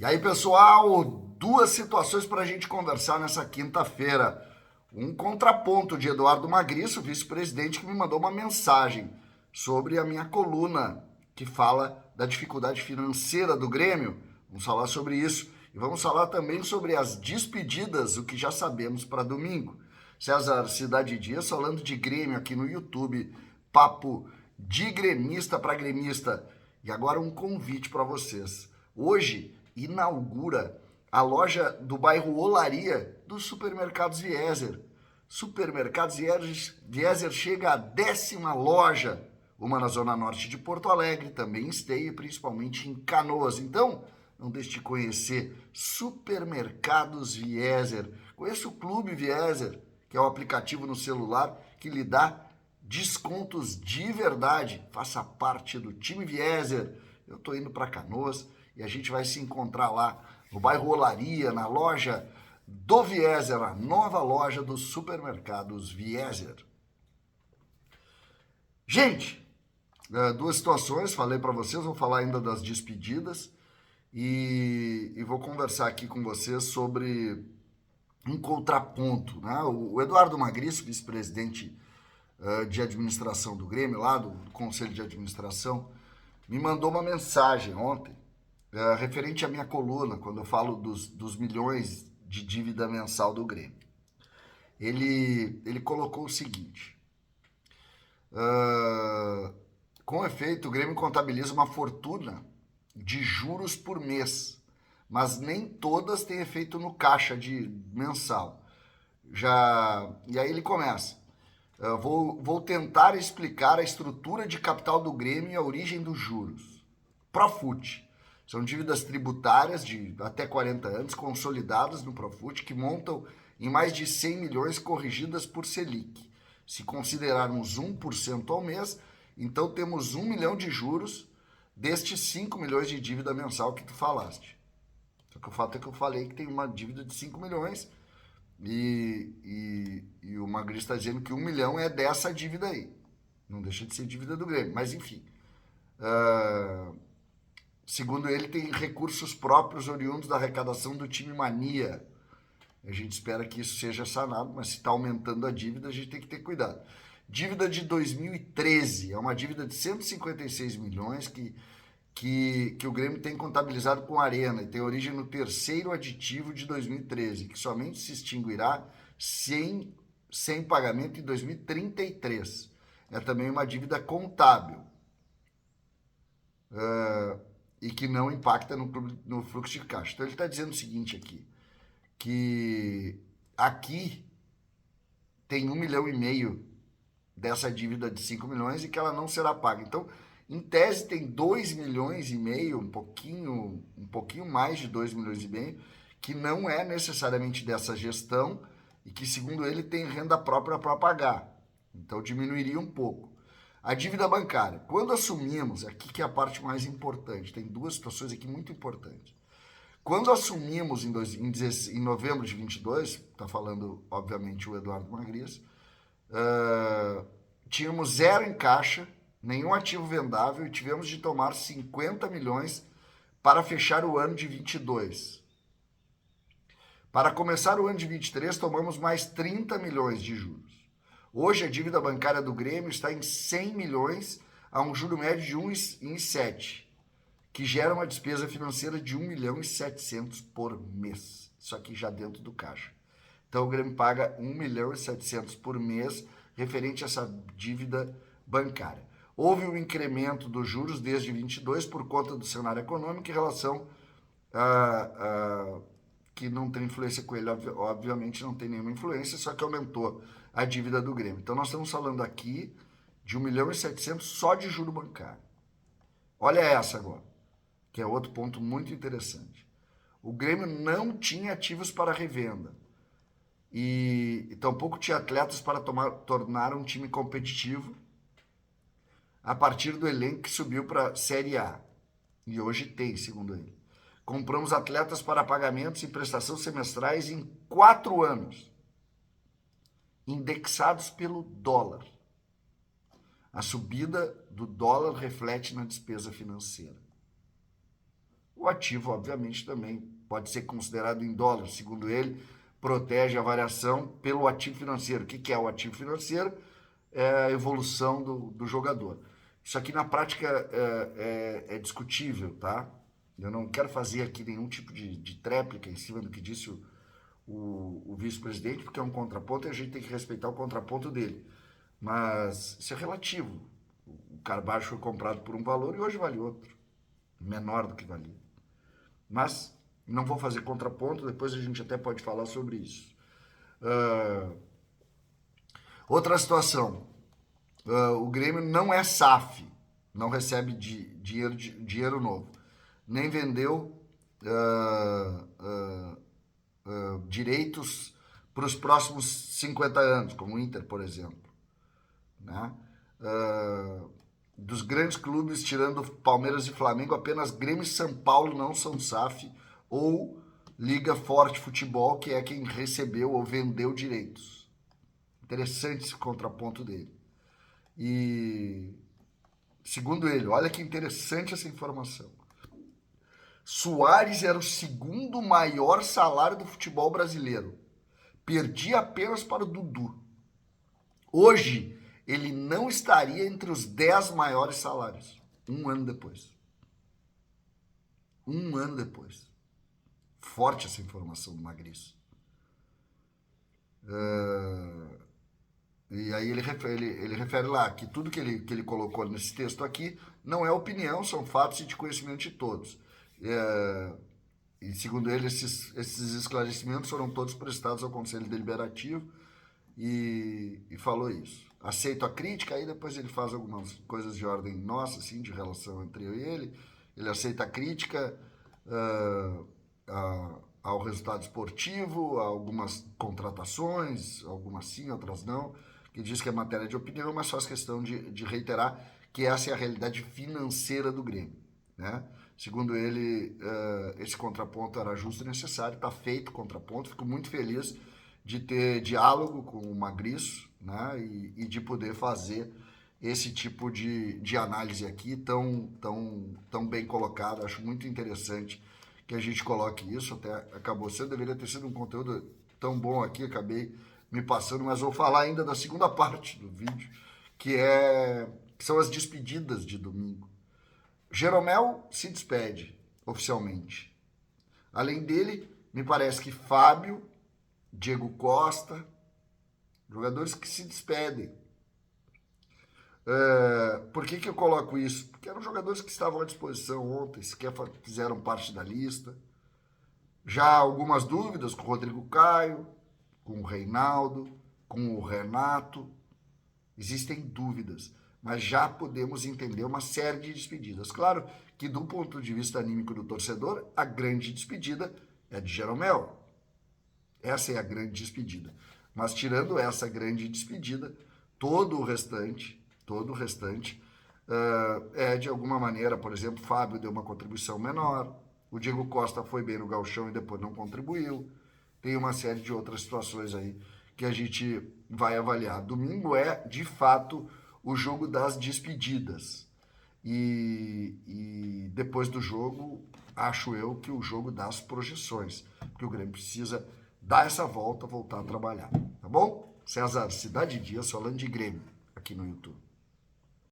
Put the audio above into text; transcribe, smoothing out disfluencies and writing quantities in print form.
aí, pessoal, duas situações para a gente conversar nessa quinta-feira. Um contraponto de Eduardo Magriço, vice-presidente, que me mandou uma mensagem sobre a minha coluna, que fala da dificuldade financeira do Grêmio. Vamos falar sobre isso. E vamos falar também sobre as despedidas, o que já sabemos para domingo. César Cidade Dias falando de Grêmio aqui no YouTube. Papo de gremista para gremista. E agora um convite para vocês. Hoje inaugura a loja do bairro Olaria dos Supermercados Vieser. Supermercados Vieser chega à 10ª loja, uma na Zona Norte de Porto Alegre, também em Esteio, principalmente em Canoas. Então, não deixe de conhecer Supermercados Vieser. Conheça o Clube Vieser, que é o aplicativo no celular que lhe dá descontos de verdade. Faça parte do time Vieser. Eu estou indo para Canoas e a gente vai se encontrar lá no bairro Olaria, na loja do Vieser, a nova loja dos Supermercados Vieser. Gente, duas situações, falei para vocês, vou falar ainda das despedidas e vou conversar aqui com vocês sobre um contraponto, né? O Eduardo Magriço, vice-presidente de administração do Grêmio, lá do Conselho de Administração, me mandou uma mensagem ontem, referente à minha coluna, quando eu falo dos milhões de dívida mensal do Grêmio. Ele colocou o seguinte: com efeito, o Grêmio contabiliza uma fortuna de juros por mês, mas nem todas têm efeito no caixa de mensal. E aí ele começa: vou tentar explicar a estrutura de capital do Grêmio e a origem dos juros. Profut. São dívidas tributárias de até 40 anos, consolidadas no Profut, que montam em mais de 100 milhões corrigidas por Selic. Se considerarmos 1% ao mês, então temos 1 milhão de juros destes 5 milhões de dívida mensal que tu falaste. Só que o fato é que eu falei que tem uma dívida de 5 milhões e o Magriço está dizendo que 1 milhão é dessa dívida aí. Não deixa de ser dívida do Grêmio, mas enfim. Segundo ele, tem recursos próprios oriundos da arrecadação do time Mania. A gente espera que isso seja sanado, mas se está aumentando a dívida, a gente tem que ter cuidado. Dívida de 2013, é uma dívida de 156 milhões que o Grêmio tem contabilizado com a Arena e tem origem no terceiro aditivo de 2013, que somente se extinguirá sem pagamento em 2033. É também uma dívida contábil. E que não impacta no fluxo de caixa. Então ele está dizendo o seguinte aqui, que aqui tem 1,5 milhão dessa dívida de 5 milhões e que ela não será paga. Então, em tese, tem 2,5 milhões, um pouquinho mais de 2,5 milhões, que não é necessariamente dessa gestão e que, segundo ele, tem renda própria para pagar. Então, diminuiria um pouco. A dívida bancária. Quando assumimos, aqui que é a parte mais importante, tem duas situações aqui muito importantes. Quando assumimos em novembro de 22, está falando, obviamente, o Eduardo Magriço, tínhamos zero em caixa, nenhum ativo vendável e tivemos de tomar 50 milhões para fechar o ano de 22. Para começar o ano de 23, tomamos mais 30 milhões de juros. Hoje, a dívida bancária do Grêmio está em 100 milhões a um juro médio de 1,7, que gera uma despesa financeira de 1,7 milhão por mês. Isso aqui já dentro do caixa. Então, o Grêmio paga 1,7 milhão por mês referente a essa dívida bancária. Houve um incremento dos juros desde 22 por conta do cenário econômico em relação que não tem influência com ele, obviamente não tem nenhuma influência, só que aumentou a dívida do Grêmio. Então, nós estamos falando aqui de 1,7 milhão só de juro bancário. Olha essa agora, que é outro ponto muito interessante. O Grêmio não tinha ativos para revenda e tampouco tinha atletas para tornar um time competitivo a partir do elenco que subiu para a Série A. E hoje tem, segundo ele. Compramos atletas para pagamentos e prestação semestrais em 4 anos, indexados pelo dólar. A subida do dólar reflete na despesa financeira. O ativo, obviamente, também pode ser considerado em dólar. Segundo ele, protege a variação pelo ativo financeiro. O que é o ativo financeiro? É a evolução do jogador. Isso aqui na prática é discutível, tá? Eu não quero fazer aqui nenhum tipo de tréplica em cima do que disse o vice-presidente, porque é um contraponto e a gente tem que respeitar o contraponto dele. Mas isso é relativo. O Carvalho foi comprado por um valor e hoje vale outro, menor do que valia. Mas não vou fazer contraponto, depois a gente até pode falar sobre isso. Outra situação, o Grêmio não é SAF, não recebe dinheiro novo, nem vendeu direitos para os próximos 50 anos, como o Inter, por exemplo. Né? Dos grandes clubes, tirando Palmeiras e Flamengo, apenas Grêmio e São Paulo não são SAF ou Liga Forte Futebol, que é quem recebeu ou vendeu direitos. Interessante esse contraponto dele. E, segundo ele, olha que interessante essa informação. Soares era o segundo maior salário do futebol brasileiro. Perdia apenas para o Dudu. Hoje, ele não estaria entre os 10 maiores salários. Um ano depois. Um ano depois. Forte essa informação do Magris. E aí ele refere lá que tudo que ele colocou nesse texto aqui não é opinião, são fatos e de conhecimento de todos. E segundo ele, esses esclarecimentos foram todos prestados ao Conselho Deliberativo e falou isso. Aceito a crítica, aí depois ele faz algumas coisas de ordem nossa, assim, de relação entre eu e ele. Ele aceita a crítica ao resultado esportivo, a algumas contratações, algumas sim, outras não, que diz que é matéria de opinião, mas faz questão de reiterar que essa é a realidade financeira do Grêmio. Né? Segundo ele, esse contraponto era justo e necessário, está feito o contraponto, fico muito feliz de ter diálogo com o Magriço, né? E de poder fazer esse tipo de análise aqui tão bem colocado. Acho muito interessante que a gente coloque isso, até acabou sendo, deveria ter sido um conteúdo tão bom aqui, acabei me passando, mas vou falar ainda da segunda parte do vídeo, que são as despedidas de domingo. Jeromel se despede oficialmente. Além dele, me parece que Fábio, Diego Costa, jogadores que se despedem. Por que eu coloco isso? Porque eram jogadores que estavam à disposição ontem, sequer fizeram parte da lista. Já há algumas dúvidas com o Rodrigo Caio, com o Reinaldo, com o Renato. Existem dúvidas, mas já podemos entender uma série de despedidas. Claro que, do ponto de vista anímico do torcedor, a grande despedida é de Jeromel. Essa é a grande despedida. Mas tirando essa grande despedida, todo o restante é de alguma maneira, por exemplo, Fábio deu uma contribuição menor, o Diego Costa foi bem no gauchão e depois não contribuiu. Tem uma série de outras situações aí que a gente vai avaliar. Domingo é, de fato, o jogo das despedidas. E depois do jogo, acho eu que o jogo das projeções, porque o Grêmio precisa dar essa volta, voltar a trabalhar, tá bom? César Cidade Dias falando de Grêmio aqui no YouTube.